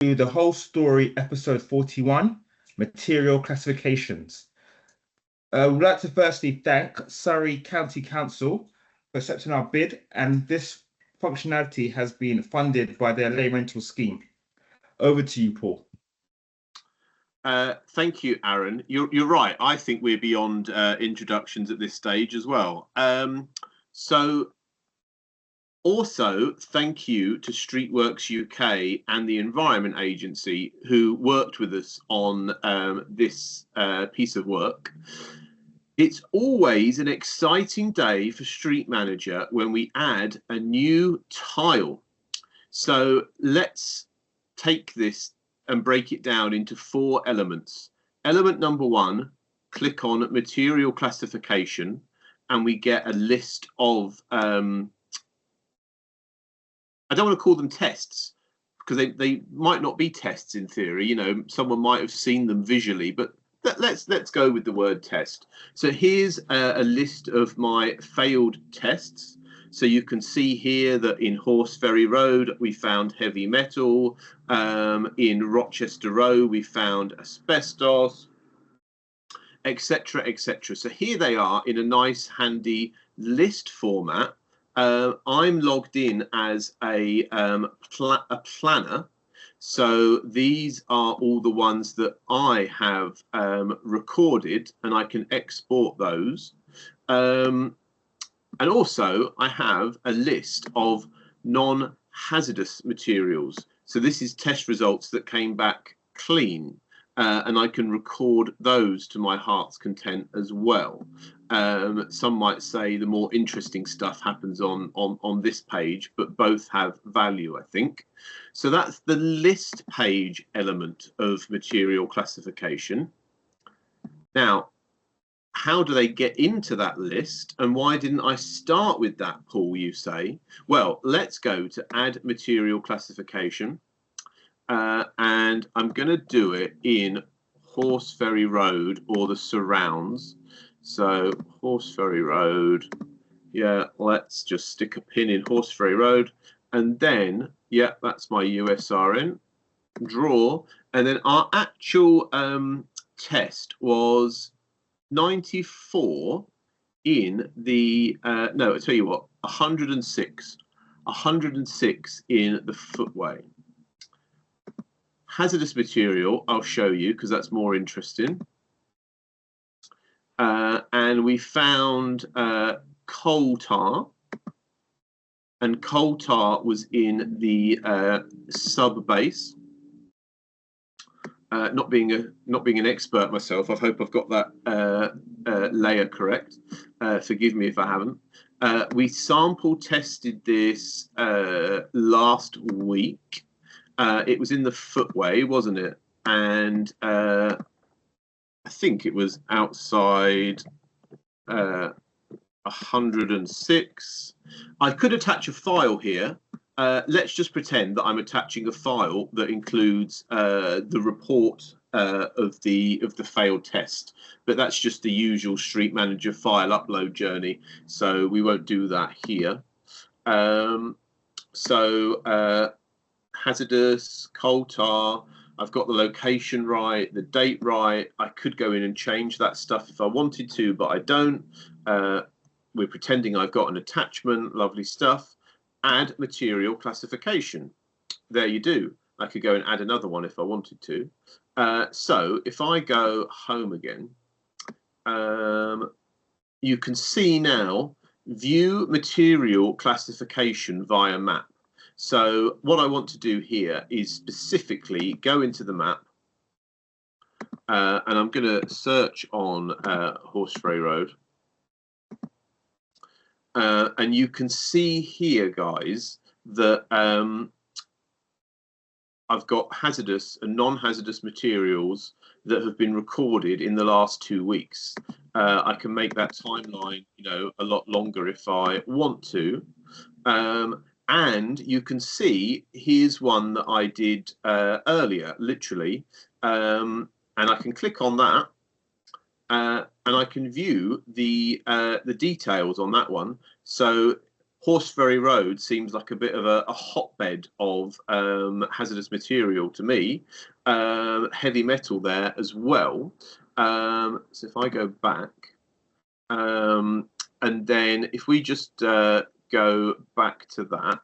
to the whole story, episode 41, material classifications. We'd like to firstly thank Surrey County Council for accepting our bid, and this functionality has been funded by their lay rental scheme. Over to you, Paul. Thank you, Aaron. You're right. I think we're beyond introductions at this stage as well. Also, thank you to Streetworks UK and the Environment Agency who worked with us on this piece of work. It's always an exciting day for Street Manager when we add a new tile. So let's take this and break it down into 4 elements. Element number 1, click on material classification, and we get a list of I don't want to call them tests because they might not be tests in theory. You know, someone might have seen them visually, but let's go with the word test. So here's a list of my failed tests. So you can see here that in Horseferry Road we found heavy metal. In Rochester Row we found asbestos, etc., etc. So here they are in a nice handy list format. I'm logged in as a planner, so these are all the ones that I have recorded, and I can export those. And also I have a list of non-hazardous materials. So this is test results that came back clean. And I can record those to my heart's content as well. Some might say the more interesting stuff happens on this page, but both have value, I think. So that's the list page element of material classification. Now, how do they get into that list, and why didn't I start with that, Paul, you say? Well, let's go to add material classification. And I'm going to do it in Horseferry Road or the surrounds. So Horseferry Road, yeah, let's just stick a pin in Horseferry Road, and then, yeah, that's my USRN, draw, and then our actual test was 94 in the, no, I'll tell you what, 106 in the footway. Hazardous material, I'll show you because that's more interesting. And we found coal tar, and coal tar was in the sub base. Not being an expert myself, I hope I've got that layer correct. Forgive me if I haven't. We sample tested this last week. It was in the footway, wasn't it? And I think it was outside 106. I could attach a file here. Let's just pretend that I'm attaching a file that includes the report of the failed test. But that's just the usual Street Manager file upload journey, so we won't do that here. Hazardous, coal tar, I've got the location right, the date right. I could go in and change that stuff if I wanted to, but I don't. We're pretending I've got an attachment, lovely stuff. Add material classification. There you do. I could go and add another one if I wanted to. So if I go home again, you can see now, view material classification via map. So what I want to do here is specifically go into the map, and I'm going to search on Horseferry Road. And you can see here, guys, that I've got hazardous and non-hazardous materials that have been recorded in the last 2 weeks. I can make that timeline, you know, a lot longer if I want to. And you can see here's one that I did earlier, literally, and I can click on that, and I can view the details on that one. So Horseferry Road seems like a bit of a hotbed of hazardous material to me. Heavy metal there as well. So if I go back, and then if we just go back to that,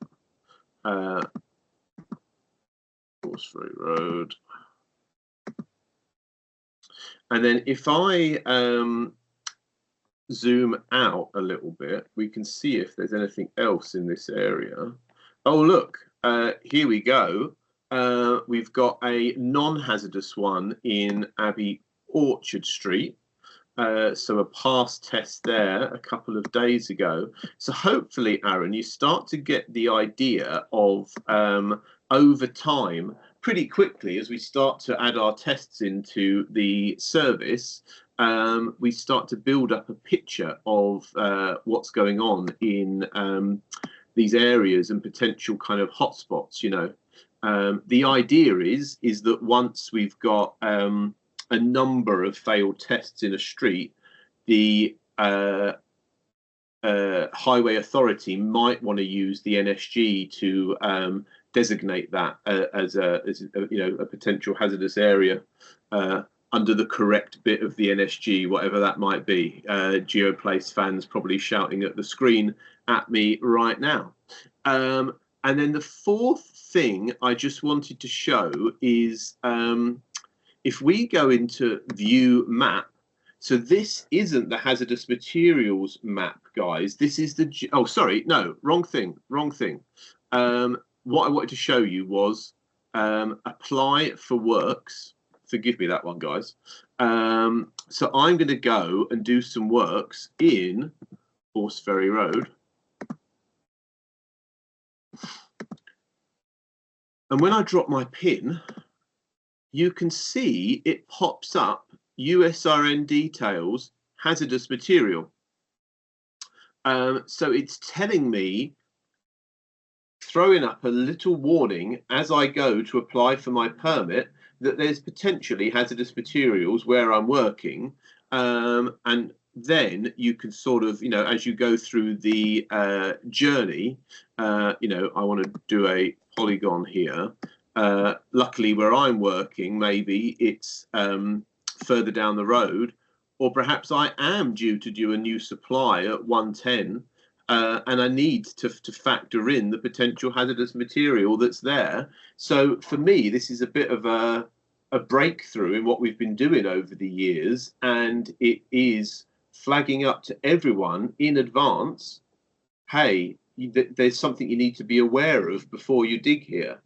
Horseferry Road, and then if I zoom out a little bit, we can see if there's anything else in this area. Oh, look, here we go. We've got a non-hazardous one in Abbey Orchard Street. So a past test there a couple of days ago. So hopefully, Aaron, you start to get the idea of over time, pretty quickly, as we start to add our tests into the service, we start to build up a picture of what's going on in these areas and potential kind of hotspots. You know, the idea is that once we've got a number of failed tests in a street, the highway authority might want to use the NSG to designate that as a you know, a potential hazardous area under the correct bit of the NSG, whatever that might be. Geoplace fans probably shouting at the screen at me right now. And then the fourth thing I just wanted to show is if we go into view map, so this isn't the hazardous materials map, guys. This is the, oh, sorry, no, wrong thing. What I wanted to show you was apply for works. Forgive me that one, guys. So I'm going to go and do some works in Horseferry Road. And when I drop my pin, you can see it pops up USRN details, hazardous material. So it's telling me, throwing up a little warning as I go to apply for my permit, that there's potentially hazardous materials where I'm working. And then you can sort of, you know, as you go through the journey, you know, I want to do a polygon here. Luckily, where I'm working, maybe it's further down the road, or perhaps I am due to do a new supply at 110, and I need to factor in the potential hazardous material that's there. So for me, this is a bit of a breakthrough in what we've been doing over the years, and it is flagging up to everyone in advance, hey, there's something you need to be aware of before you dig here.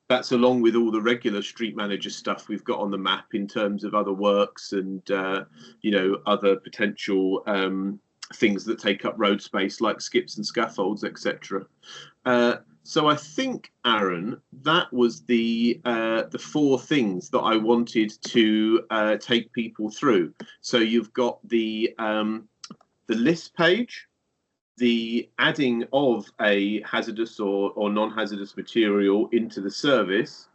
That's along with all the regular street manager stuff we've got on the map in terms of other works and you know, other potential things that take up road space like skips and scaffolds, etc. So I think, Aaron, that was the four things that I wanted to take people through. So you've got the list page, the adding of a hazardous or non-hazardous material into the service,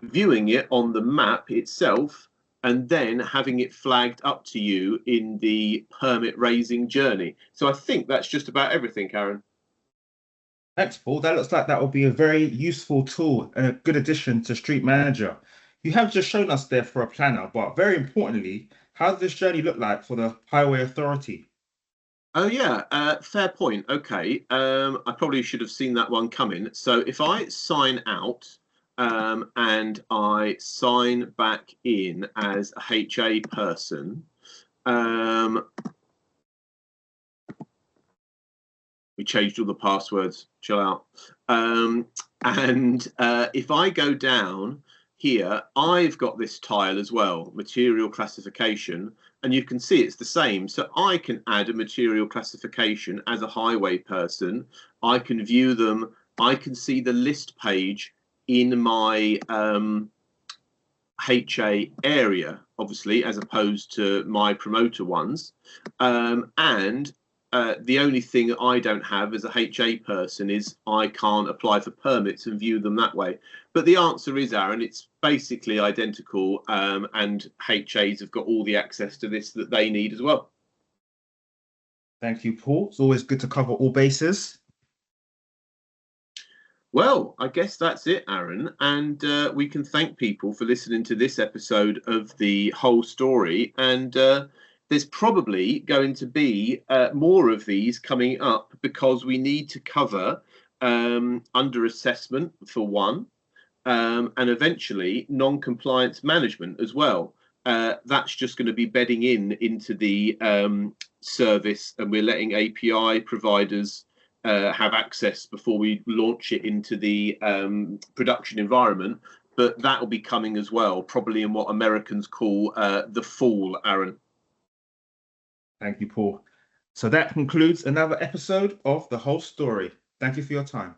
viewing it on the map itself, and then having it flagged up to you in the permit raising journey. So I think that's just about everything, Karen. Thanks, Paul. That looks like that will be a very useful tool and a good addition to Street Manager. You have just shown us there for a planner, but very importantly, how does this journey look like for the Highway Authority? Oh yeah, fair point. Okay, I probably should have seen that one coming. So if I sign out and I sign back in as a HA person, we changed all the passwords, chill out. And if I go down here, I've got this tile as well, material classification, and you can see it's the same. So I can add a material classification as a highway person. I can view them. I can see the list page in my HA area, obviously, as opposed to my promoter ones. And the only thing I don't have as a HA person is I can't apply for permits and view them that way. But the answer is, Aaron, it's basically identical, and HAs have got all the access to this that they need as well. Thank you, Paul. It's always good to cover all bases. Well, I guess that's it, Aaron. And we can thank people for listening to this episode of The Whole Story. And there's probably going to be more of these coming up because we need to cover under assessment for one, and eventually non-compliance management as well. That's just going to be bedding into the service, and we're letting API providers have access before we launch it into the production environment. But that will be coming as well, probably in what Americans call the fall, Aaron. Thank you, Paul. So that concludes another episode of The Whole Story. Thank you for your time.